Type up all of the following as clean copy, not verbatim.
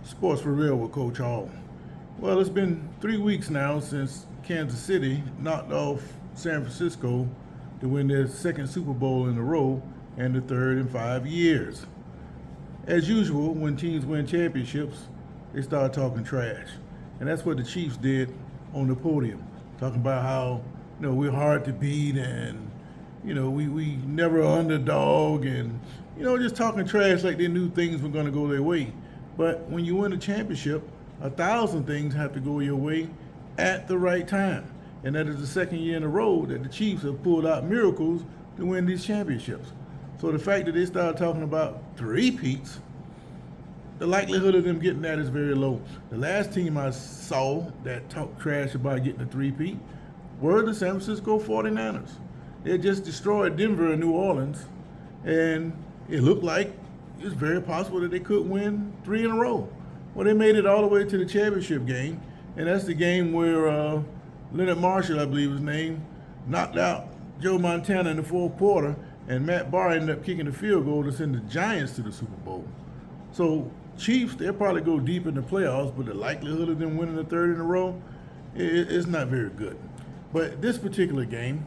Sports for Real with Coach Hall. Well, it's been 3 weeks now since Kansas City knocked off San Francisco to win their second Super Bowl in a row and the third in 5 years. As usual, when teams win championships, they start talking trash. And that's what the Chiefs did on the podium, talking about how we're hard to beat and we never underdog and just talking trash like they knew things were going to go their way. But when you win a championship, 1,000 things have to go your way at the right time. And that is the second year in a row that the Chiefs have pulled out miracles to win these championships. So the fact that they started talking about three-peats, the likelihood of them getting that is very low. The last team I saw that talked trash about getting a three-peat were the San Francisco 49ers. They had just destroyed Denver and New Orleans, and it looked like it's very possible that they could win 3 in a row. Well, they made it all the way to the championship game, and that's the game where Leonard Marshall, I believe his name, knocked out Joe Montana in the fourth quarter, and Matt Barr ended up kicking the field goal to send the Giants to the Super Bowl. So Chiefs, they'll probably go deep in the playoffs, but the likelihood of them winning the third in a row is not very good. But this particular game,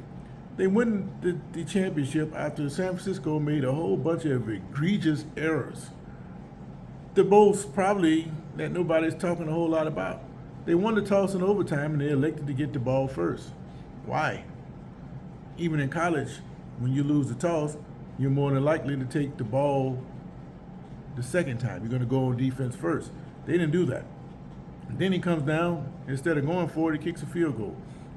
they win the championship after San Francisco made a whole bunch of egregious errors. The most probably that nobody's talking a whole lot about. They won the toss in overtime and they elected to get the ball first. Why? Even in college, when you lose the toss, you're more than likely to take the ball the second time. You're going to go on defense first. They didn't do that. And then he comes down, instead of going for it, he kicks a field goal.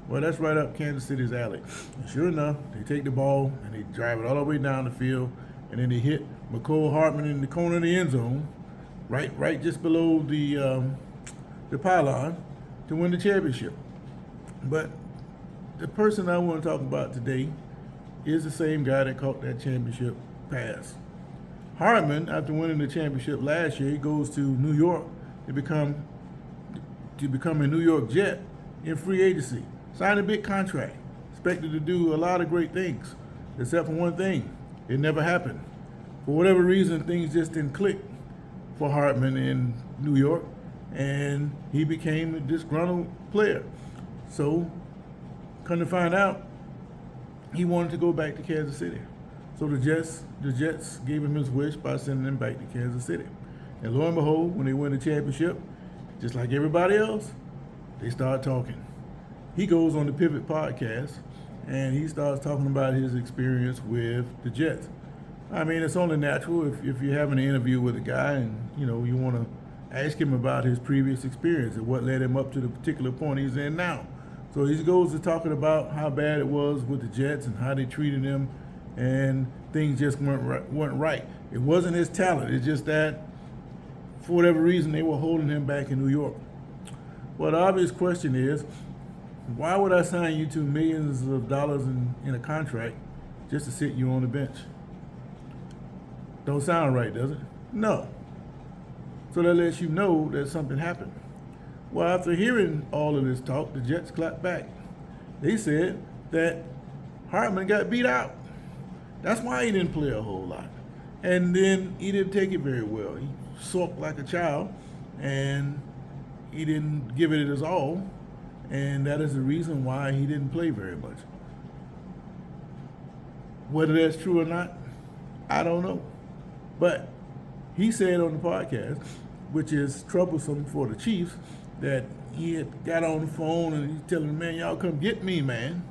Well, that's right up Kansas City's alley. And sure enough, they take the ball and they drive it all the way down the field, and then they hit Mecole Hardman in the corner of the end zone, right just below the pylon, to win the championship. But the person I want to talk about today is the same guy that caught that championship pass. Hardman, after winning the championship last year, he goes to New York to become a New York Jet in free agency. Signed a big contract, expected to do a lot of great things, except for one thing. It never happened. For whatever reason, things just didn't click for Hardman in New York, and he became a disgruntled player. So, come to find out, he wanted to go back to Kansas City. So the Jets gave him his wish by sending him back to Kansas City. And lo and behold, when they win the championship, just like everybody else, they start talking. He goes on the Pivot podcast and he starts talking about his experience with the Jets. I mean, it's only natural if you're having an interview with a guy and you want to ask him about his previous experience and what led him up to the particular point he's in now. So he goes to talking about how bad it was with the Jets and how they treated him, and things just weren't right. It wasn't his talent. It's just that for whatever reason they were holding him back in New York. Well, the obvious question is, why would I sign you to millions of dollars in a contract just to sit you on the bench? Don't sound right, does it? No. So that lets you know that something happened. Well, after hearing all of this talk, the Jets clapped back. They said that Hardman got beat out. That's why he didn't play a whole lot. And then he didn't take it very well. He sulked like a child, and he didn't give it his all. And that is the reason why he didn't play very much. Whether that's true or not, I don't know. But he said on the podcast, which is troublesome for the Chiefs, that he had got on the phone and he's telling them, man, y'all come get me, man.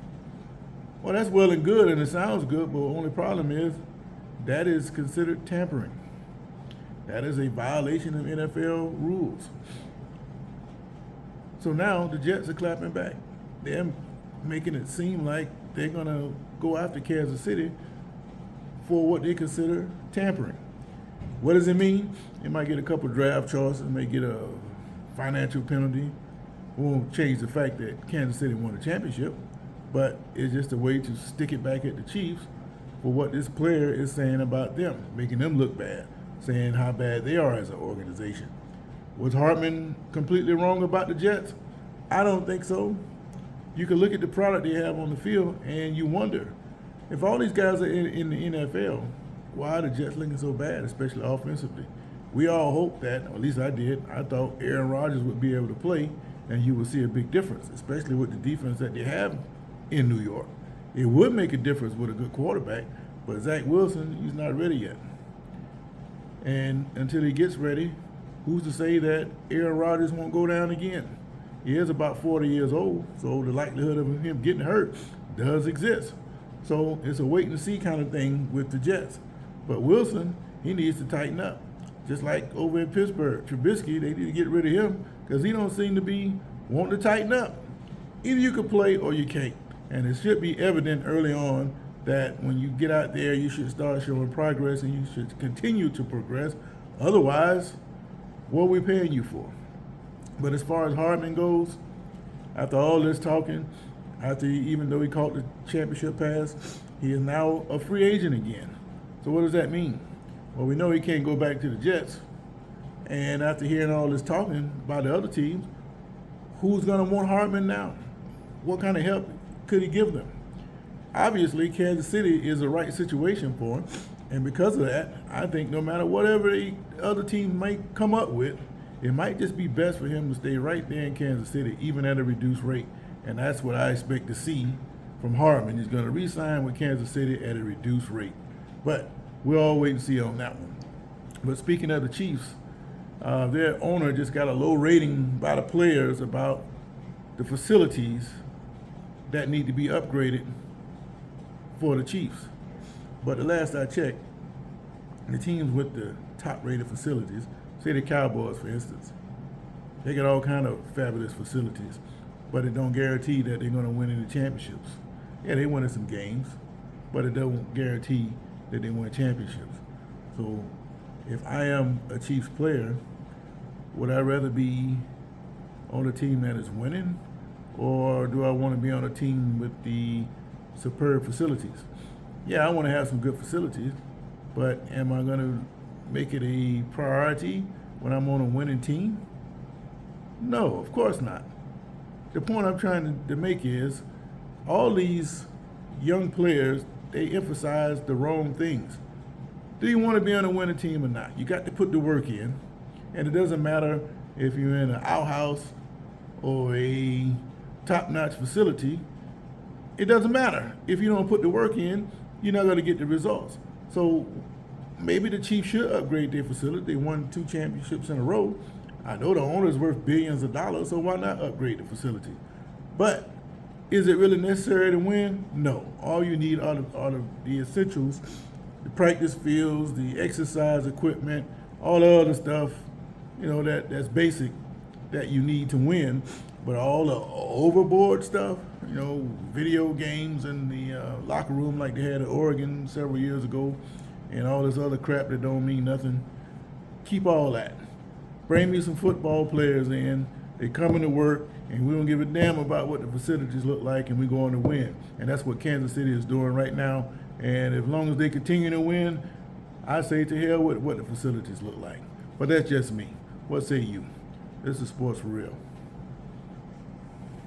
Well, that's well and good, and it sounds good, but the only problem is that is considered tampering. That is a violation of NFL rules. So now the Jets are clapping back. They're making it seem like they're going to go after Kansas City for what they consider tampering. What does it mean? They might get a couple draft choices, may get a financial penalty. Won't change the fact that Kansas City won the championship, but it's just a way to stick it back at the Chiefs for what this player is saying about them, making them look bad, saying how bad they are as an organization. Was Hardman completely wrong about the Jets? I don't think so. You can look at the product they have on the field and you wonder, if all these guys are in the NFL, why are the Jets looking so bad, especially offensively? we all hoped that, or at least I did, I thought Aaron Rodgers would be able to play and you would see a big difference, especially with the defense that they have in New York. It would make a difference with a good quarterback, but Zach Wilson, he's not ready yet. And until he gets ready, who's to say that Aaron Rodgers won't go down again? He is about 40 years old, so the likelihood of him getting hurt does exist. So it's a wait and see kind of thing with the Jets. But Wilson, he needs to tighten up. Just like over in Pittsburgh, Trubisky, they need to get rid of him because he don't seem to be wanting to tighten up. Either you can play or you can't. And it should be evident early on that when you get out there, you should start showing progress and you should continue to progress. Otherwise, what are we paying you for? But as far as Hardman goes, after all this talking, even though he caught the championship pass, he is now a free agent again. So what does that mean? Well, we know he can't go back to the Jets. And after hearing all this talking by the other teams, who's going to want Hardman now? What kind of help could he give them? Obviously, Kansas City is the right situation for him. And because of that, I think no matter whatever the other team might come up with, it might just be best for him to stay right there in Kansas City, even at a reduced rate. And that's what I expect to see from Hardman. He's going to re-sign with Kansas City at a reduced rate. But we'll all wait and see on that one. But speaking of the Chiefs, their owner just got a low rating by the players about the facilities that need to be upgraded for the Chiefs. But the last I checked, the teams with the top-rated facilities, say the Cowboys, for instance, they got all kind of fabulous facilities, but it don't guarantee that they're going to win any championships. Yeah, they win some games, but it don't guarantee that they win championships. So if I am a Chiefs player, would I rather be on a team that is winning, or do I want to be on a team with the superb facilities? Yeah, I want to have some good facilities, but am I going to make it a priority when I'm on a winning team? No, of course not. The point I'm trying to make is all these young players, they emphasize the wrong things. Do you want to be on a winning team or not? You got to put the work in, and it doesn't matter if you're in an outhouse or a top-notch facility. It doesn't matter. If you don't put the work in, you're not going to get the results. So maybe the Chiefs should upgrade their facility. They won 2 championships in a row. I know the owner's worth billions of dollars, so why not upgrade the facility? But is it really necessary to win? No. All you need are the essentials, the practice fields, the exercise equipment, all the other stuff, that's basic that you need to win. But all the overboard stuff, video games in the locker room like they had at Oregon several years ago, and all this other crap that don't mean nothing, keep all that. Bring me some football players in, they come into work, and we don't give a damn about what the facilities look like, and we're going to win. And that's what Kansas City is doing right now. And as long as they continue to win, I say to hell with what the facilities look like. But that's just me. What say you? This is Sports for Real.